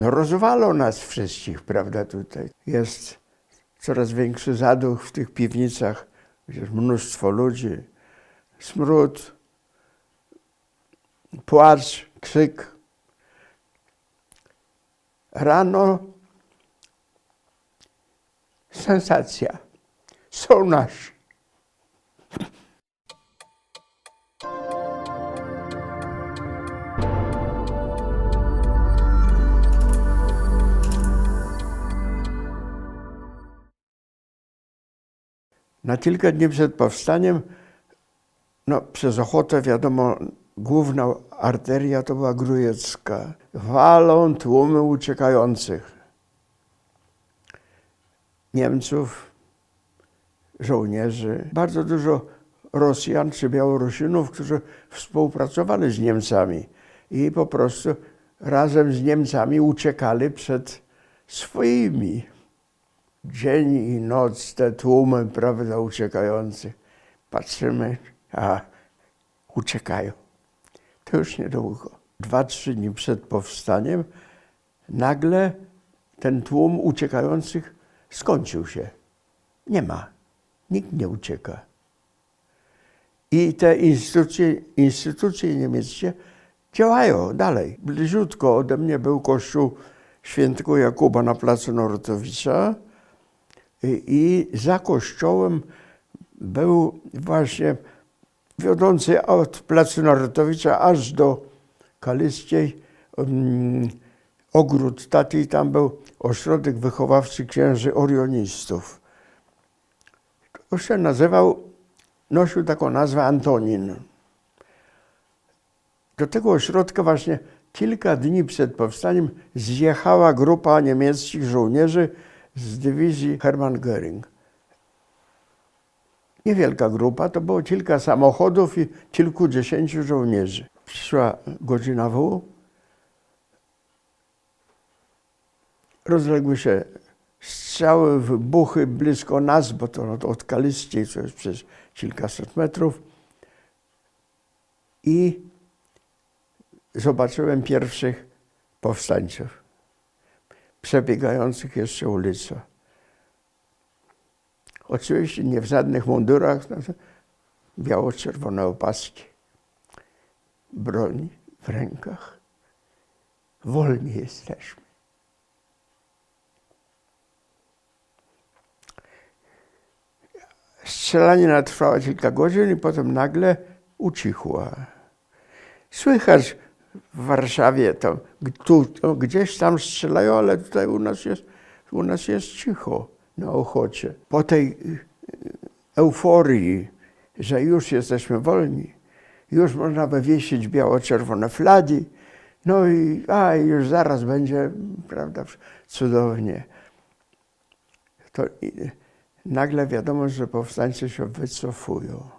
No rozwalą nas wszystkich, prawda, tutaj. Jest coraz większy zaduch w tych piwnicach, gdzie jest mnóstwo ludzi, smród, płacz, krzyk. Rano sensacja. Są nasi. Na kilka dni przed powstaniem, przez Ochotę, wiadomo, główna arteria to była Grójecka. Walą tłumy uciekających Niemców, żołnierzy. Bardzo dużo Rosjan czy Białorusinów, którzy współpracowali z Niemcami i po prostu razem z Niemcami uciekali przed swoimi. Dzień i noc, te tłumy, prawda, uciekających. Patrzymy, a uciekają. To już niedługo. 2-3 dni przed powstaniem nagle ten tłum uciekających skończył się. Nie ma. Nikt nie ucieka. I te instytucje niemieckie działają dalej. Bliziutko ode mnie był kościół Świętego Jakuba na placu Narutowicza. I za kościołem był właśnie wiodący od placu Narutowicza aż do Kaliskiej ogród taki. Tam był ośrodek wychowawczy księży orionistów. To się nosił taką nazwę Antonin. Do tego ośrodka właśnie kilka dni przed powstaniem zjechała grupa niemieckich żołnierzy z dywizji Hermann Göring. Niewielka grupa, to było kilka samochodów i kilkudziesięciu żołnierzy. Przyszła godzina W. Rozległy się strzały, wybuchy blisko nas, bo to od Kaliskiej, co jest przez kilkaset metrów. I zobaczyłem pierwszych powstańców, przebiegających jeszcze ulicą. Oczywiście nie w żadnych mundurach, biało-czerwone opaski, broń w rękach. Wolni jesteśmy. Strzelanina trwała kilka godzin i potem nagle ucichła. Słychać w Warszawie, gdzieś tam strzelają, ale tutaj u nas jest cicho na Ochocie. Po tej euforii, że już jesteśmy wolni, już można wywiesić biało-czerwone flagi, no i już zaraz będzie, prawda, cudownie. To nagle wiadomo, że powstańcy się wycofują.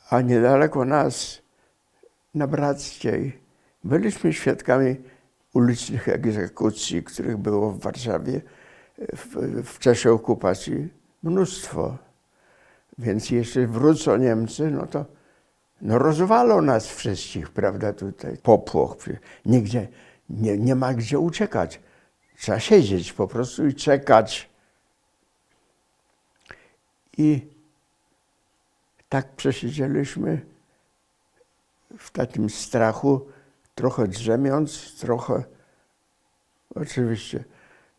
A niedaleko nas, na Brackiej, byliśmy świadkami ulicznych egzekucji, których było w Warszawie w czasie okupacji mnóstwo. Więc jeśli wrócą Niemcy, to rozwalą nas wszystkich, prawda, tutaj. Popłoch, nigdzie nie ma gdzie uciekać. Trzeba siedzieć po prostu i czekać. I tak przesiedzieliśmy w takim strachu, trochę drzemiąc, trochę. Oczywiście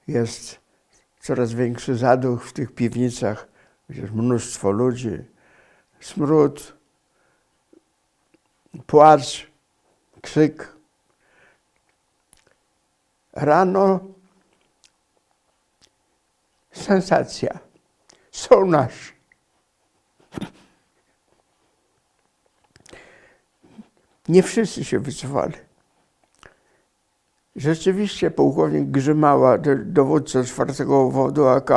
jest coraz większy zaduch w tych piwnicach, gdzie jest mnóstwo ludzi, smród, płacz, krzyk. Rano sensacja. Są nasi. Nie wszyscy się wycofali. Rzeczywiście pułkownik Grzymała, dowódca 4. obwodu AK,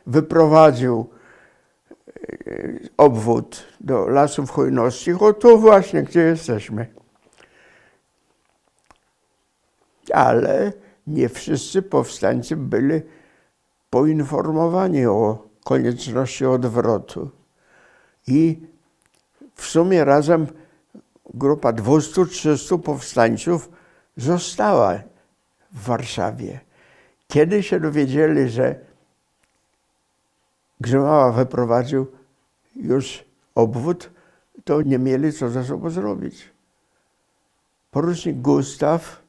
wyprowadził obwód do Lasów Chojnowskich. O tu właśnie, gdzie jesteśmy. Ale nie wszyscy powstańcy byli poinformowani o konieczności odwrotu. I w sumie razem grupa 200-300 powstańców została w Warszawie. Kiedy się dowiedzieli, że Grzymała wyprowadził już obwód, to nie mieli co ze sobą zrobić. Porucznik Gustaw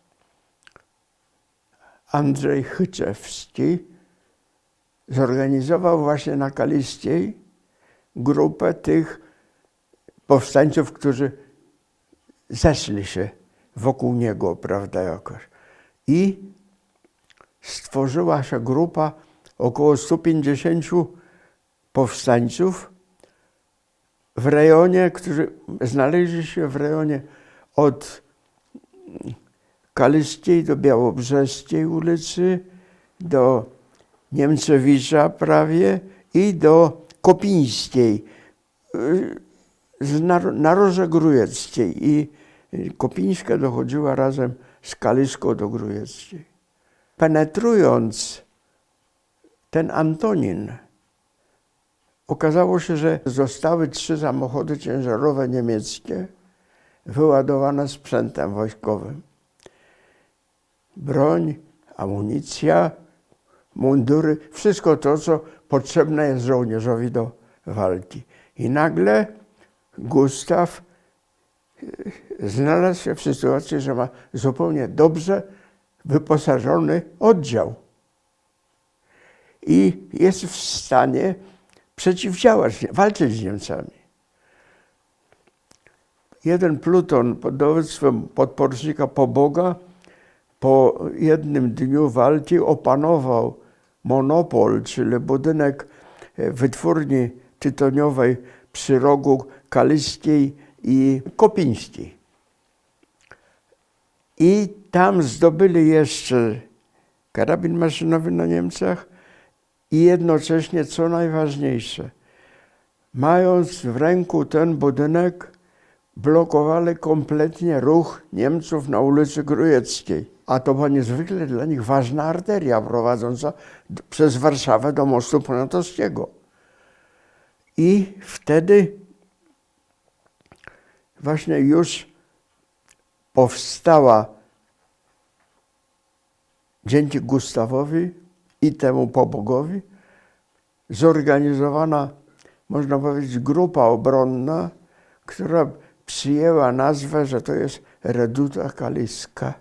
Andrzej Chyczewski zorganizował właśnie na Kaliskiej grupę tych powstańców, którzy zeszli się wokół niego, prawda, jakoś. I stworzyła się grupa około 150 powstańców w rejonie, którzy znaleźli się w rejonie od Kaliskiej do Białobrzeskiej ulicy, do Niemcewicza prawie i do Kopińskiej, na Roże Grójeckiej. I Kopińska dochodziła razem z Kaliską do Grójeckiej. Penetrując ten Antonin, okazało się, że zostały 3 samochody ciężarowe niemieckie wyładowane sprzętem wojskowym. Broń, amunicja, mundury, wszystko to, co potrzebne jest żołnierzowi do walki. I nagle Gustaw znalazł się w sytuacji, że ma zupełnie dobrze wyposażony oddział. I jest w stanie przeciwdziałać, walczyć z Niemcami. Jeden pluton pod dowództwem podporucznika Poboga po jednym dniu walki opanował Monopol, czyli budynek wytwórni tytoniowej przy rogu Kaliskiej i Kopińskiej. I tam zdobyli jeszcze karabin maszynowy na Niemcach i jednocześnie, co najważniejsze, mając w ręku ten budynek, blokowali kompletnie ruch Niemców na ulicy Grójeckiej. A to była niezwykle dla nich ważna arteria prowadząca przez Warszawę do mostu Poniatowskiego. I wtedy właśnie już powstała dzięki Gustawowi i temu Pobogowi zorganizowana, można powiedzieć, grupa obronna, która przyjęła nazwę, że to jest Reduta Kaliska.